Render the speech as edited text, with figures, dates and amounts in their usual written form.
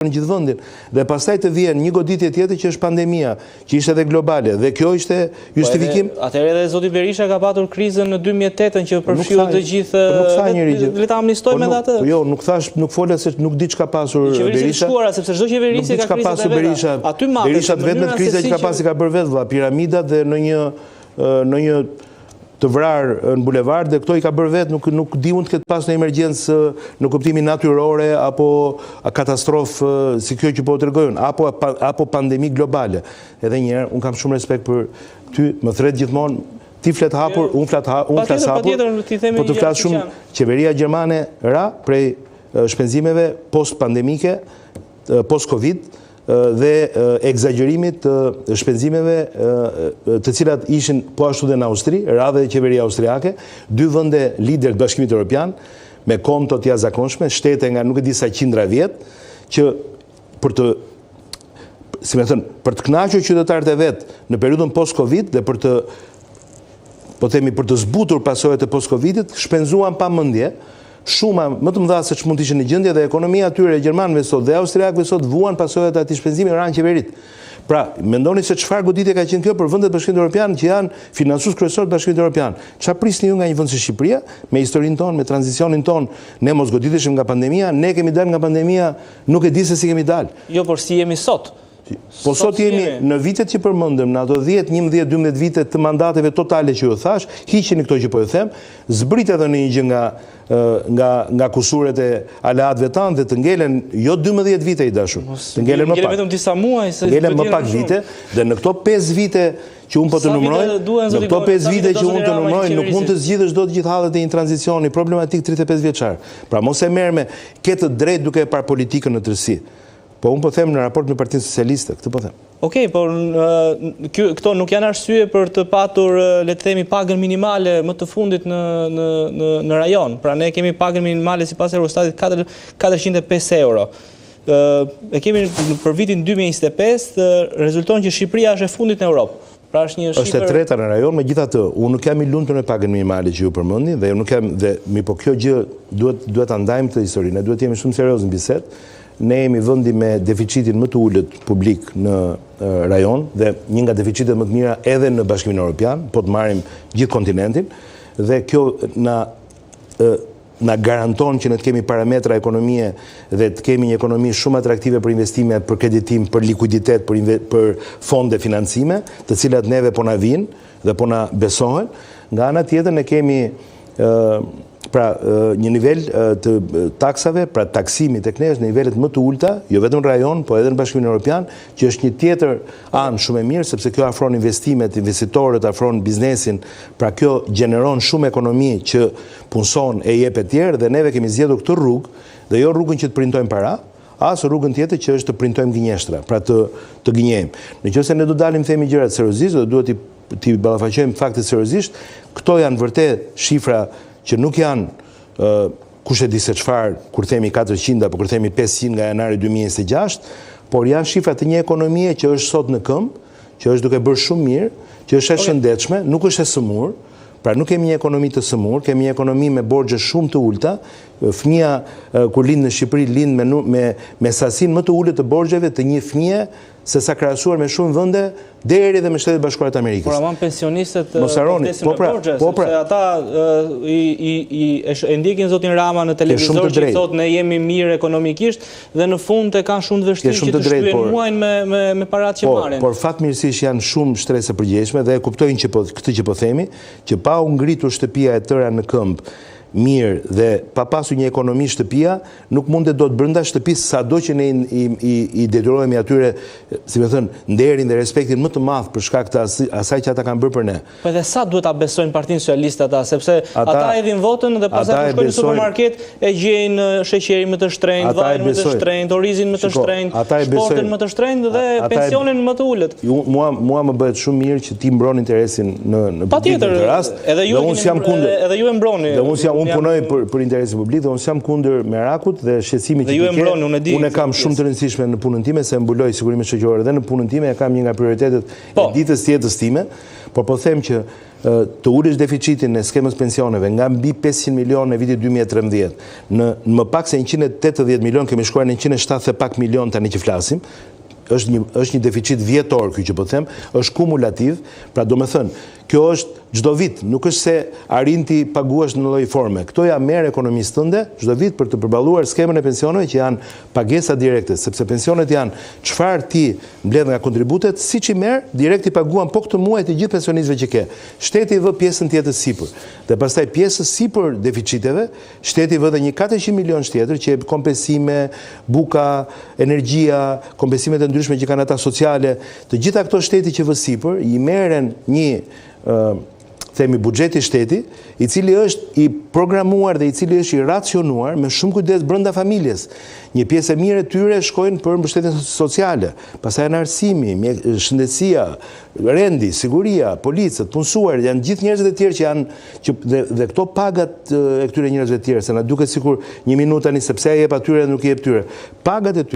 në gjithë vendin. Dhe pastaj të vjen një goditje tjetër që është pandemia, që ishte edhe globale, dhe kjo ishte justifikim. Atëherë edhe zoti Berisha ka patur krizën në 2008 që përfshirë të gjithë. Le ta amnistojmë edhe atë. Jo, nuk thash, nuk fola se nuk di çka pasur Berisha. Sepse çdo qeverisje ka krizat e veta. Aty Berisha vetëm krizat që ka pasi ka bërë vetë, piramidat dhe në një të vrarë në bulevard, dhe këto i ka bërë vetë, nuk di unë të këtë pas në emergjencë në kuptimin natyrore, apo katastrofë si kjo që po të rëgojnë, apo pandemi globale. Edhe njerë, unë kam shumë respekt për ty, më thret gjithmonë, ti flet hapur, unë flet hapur, po të flet shumë, qeveria gjermane ra prej shpenzimeve post-pandemike, post-Covid, dhe egzagerimit të shpenzimeve të cilat ishin po ashtu dhe në Austri, radhe dhe qeveria austriake, 2 vende lider të Bashkimit Evropian, me konto të jashtëzakonshme, shtete nga nuk e di sa qindra vjet, që për të kënaqur qytetarët e vet në periudhën post-Covid dhe për të zbutur pasojat e post-Covidit, shpenzuan pa mendje, shuma më të mëdha se që mund të ishin në gjendje, dhe ekonomia atyre gjermanëve sot dhe austriakëve sot vuan pasojat e atij shpenzimi ranë qeverit. Pra, mendoni se çfarë goditje ka qenë kjo për vendet e Bashkimit Evropian që janë financues kryesor të Bashkimit Evropian. Çfarë prisni ju nga një vend si Shqipëria, me historinë tonë, me tranzicionin tonë, ne mos goditeshim nga pandemia, ne kemi dalë nga pandemia, nuk e di se si kemi dalë. Jo, por si jemi sot. Po sot jemi në vitet që përmendëm, në ato 10, 11, 12 vitet të mandateve totale që ju thash, hiqeni këto që po ju them, zbrit edhe në një gjë nga kusuret e aleatëve tanë dhe të ngelen jo 12 vite i dashur. Të ngelen më pak. Vetëm disa muaj, ngelen më pak vite, dhe në këto 5 vite që unë po të numroj, nuk mund të zgjidhësh dot gjithë hallet e një tranzicioni problematik 35 vjeçar. Pra mos e merr me këtë drejt duke e parë politikën në tërësi. Po unë po them në raport me Partinë Socialiste, këtë po them. Okej, por këto nuk janë arsye për të patur, le të themi, pagën minimale më të fundit në rajon. Pra ne kemi pagën minimale sipas Eurostatit 405 euro. E kemi për vitin 2025, rezulton që Shqipëria është e fundit në Europë. Pra është e treta në rajon, megjithatë, unë nuk jam i lumtur me pagën minimale që ju përmendni, dhe unë nuk jam, dhe mi po kjo gjë duhet ta ndajmë të historinë, ne duhet të jemi shumë serioz në bisedë. Ne jemi vendi me deficitin më të ulët publik në rajon, dhe një nga deficitet më të mira edhe në Bashkimin Evropian, po të marrim gjithë kontinentin, dhe kjo na garanton që ne të kemi parametra ekonomie dhe të kemi një ekonomi shumë atraktive për investime, për kreditim, për likuiditet, për fonde financime, të cilat neve po na vinë dhe po na besohen. Nga ana tjetër ne kemi një nivel të taksave, pra taksimi tek ne është në nivelet më të ulta, jo vetëm në rajon, po edhe në Bashkimin Evropian, që është një tjetër anë shumë e mirë, sepse kjo afron investimet, investitorët, afron biznesin, pra kjo gjeneron shumë ekonomi që punson e jep e tjerë, dhe neve kemi zgjedhur këtë rrugë, dhe jo rrugën që të printojmë para, as rrugën tjetër që është të printojmë gënjeshtra, pra të gënjejmë. Nëse ne do dalim themi gjërat seriozisht, dhe duhet t'i ballafaqojmë faktet seriozisht, këto janë vërtet shifra që nuk janë kush e di se çfarë kur themi 400 apo kur themi 500 nga janari 2026, por janë shifra të një ekonomie që është sot në këmbë, që është duke bërë shumë mirë, që është e shëndetshme, nuk është e sëmurë. Pra nuk kemi një ekonomi të sëmurë, kemi një ekonomi me borxhe shumë të ulta. Fëmia kur lind në Shqipëri lind me sasinë më të ulët të borxheve të një fëmie, se sa krahasuar me shumë vende deri dhe me Shtetet Bashkuara të Amerikës. Por ama pensionistët vdesin me borxhe, sepse ata e ndjekin zotin Rama në televizor që thotë ne jemi mirë ekonomikisht, dhe në fund e kanë shumë të vështirë që të shplyen muajin me paratë që marrin. Por fatmirësisht janë shumë shtresë përgjegjshme, dhe e kuptojnë këtë që po themi, që pa u ngritur shtëpia e tëra në këmbë mirë dhe pa pasur një ekonomi shtëpia, nuk mundet dot brenda shtëpisë, sado që ne i detyrohemi atyre, si më thënë, nderin dhe respektin më të madh për shkak të asaj që ata kanë bërë për ne. Po edhe sa duhet ta besojnë Partinë Socialiste ata, sepse ata hedhin votën dhe pastaj kur shkojnë në supermarket e gjejnë sheqerin më të shtrenjtë, vajin më të shtrenjtë, orizin më të shtrenjtë, shportën më të shtrenjtë dhe pensionin më të ulët. Mua më bëhet shumë mirë që ti mbron interesin në këtë rast. Edhe ju e mbroni. Unë punoj për interesin publik dhe unë jam kundër merakut dhe shqetësimit që unë kam shumë të rëndësishme në punën time, se mbuloj sigurimin shoqëror dhe në punën time, e kam një nga prioritetet e ditës tjetës time, por po them që të ulesh deficitin e skemës pensioneve nga mbi 500 milion në vitit 2013 në më pak se 180 milion, kemi shkuar në 170 pak milion tani që flasim, është një deficit vjetor ky që po them, është kumulativ, pra do me thënë, kjo është çdo vit, nuk është se arrin ti paguash në lloj forme. Këto ja merr ekonomisë tënde çdo vit për të përballuar skemën e pensioneve që janë pagesa direkte, sepse pensionet janë çfarë ti mbledh nga kontributet, siç i merr direkt i paguan po këtë muaj të gjithë pensionistëve që ke. Shteti i vë pjesën tjetër sipër. Dhe pastaj pjesës sipër deficiteve, shteti vë dhe një 400 milion tjetër që jep kompensime, buka, energjia, kompensimet e ndryshme që kanë ata sociale. Të gjitha këto shteti që vë sipër i merren një themi buxheti shteti, i cili është i programuar dhe i cili është i racionuar me shumë kujdes brenda familjes. Një pjesë e mirë e tyre shkojnë për mbështetjen sociale, pastaj janë arsimi, shëndetësia, rendi, siguria, policët, punësuar, janë gjithë njerëzit e tjerë që janë dhe këto pagat e këtyre njerëzve të tjerë, se na duket sikur një minutë tani sepse ai jep atyre dhe nuk i jep tyre. Pagat e tyre